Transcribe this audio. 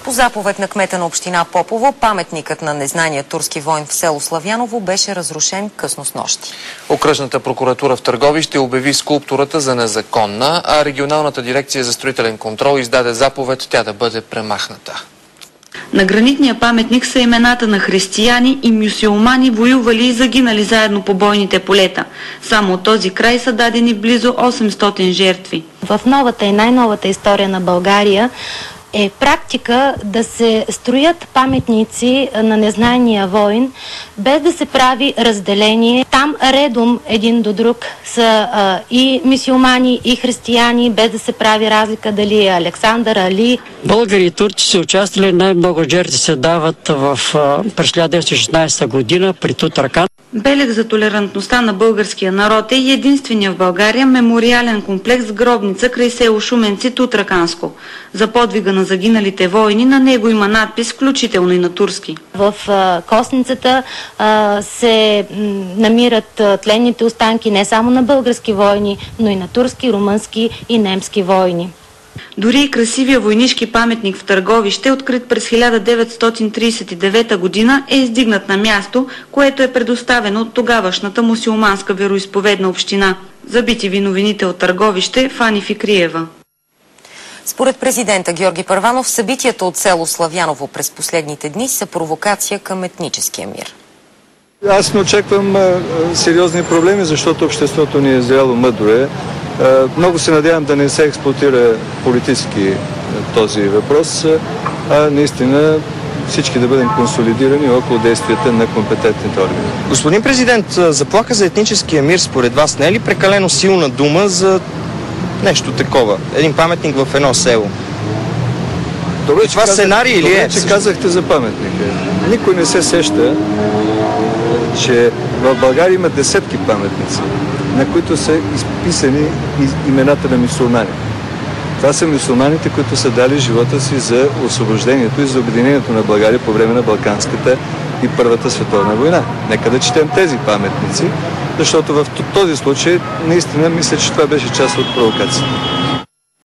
По заповед на кмета на община Попово, паметникът на незнания турски войн в село Славяново беше разрушен късно снощи. Окръжната прокуратура в Търговище обяви скулптурата за незаконна, а регионалната дирекция за строителен контрол издаде заповед тя да бъде премахната. На гранитния паметник са имената на християни и мюсюлмани, воювали и загинали заедно по бойните полета. Само от този край са дадени близо 800 жертви. В новата и най-новата история на България е практика да се строят паметници на незнания войн, без да се прави разделение. Там редом един до друг са и мюсюлмани, и християни, без да се прави разлика дали е Александър, Али. Българи и турци са участвали, най-много жертви се дават през 1916 година при Тутаркан. Белег за толерантността на българския народ е и единствения в България мемориален комплекс с гробница край село Шуменци, Тутраканско. За подвига на загиналите войни на него има надпис, включително и на турски. В костницата се намират тленните останки не само на български войни, но и на турски, румънски и немски войни. Дори и красивия войнишки паметник в Търговище, открит през 1939 година, е издигнат на място, което е предоставено от тогавашната мюсюлманска вероизповедна община. За BTV новините от Търговище, Фани Фикриева. Според президента Георги Първанов, събитията от село Славяново през последните дни са провокация към етническия мир. Аз не очаквам сериозни проблеми, защото обществото ни е зряло мъдро. Много се надявам да не се експлоатира политически този въпрос, а наистина всички да бъдем консолидирани около действията на компетентните органи. Господин президент, заплаха за етническия мир според вас не е ли прекалено силна дума за нещо такова? Един паметник в едно село. Добре, това сценарий или е? Че казахте за паметника. Никой не се сеща, че в България има десетки паметници, на които са изписани имената на мюсюлмани. Това са мюсюлманите, които са дали живота си за освобождението и за обединението на България по време на Балканската и Първата световна война. Нека да четем тези паметници, защото в този случай наистина мисля, че това беше част от провокацията.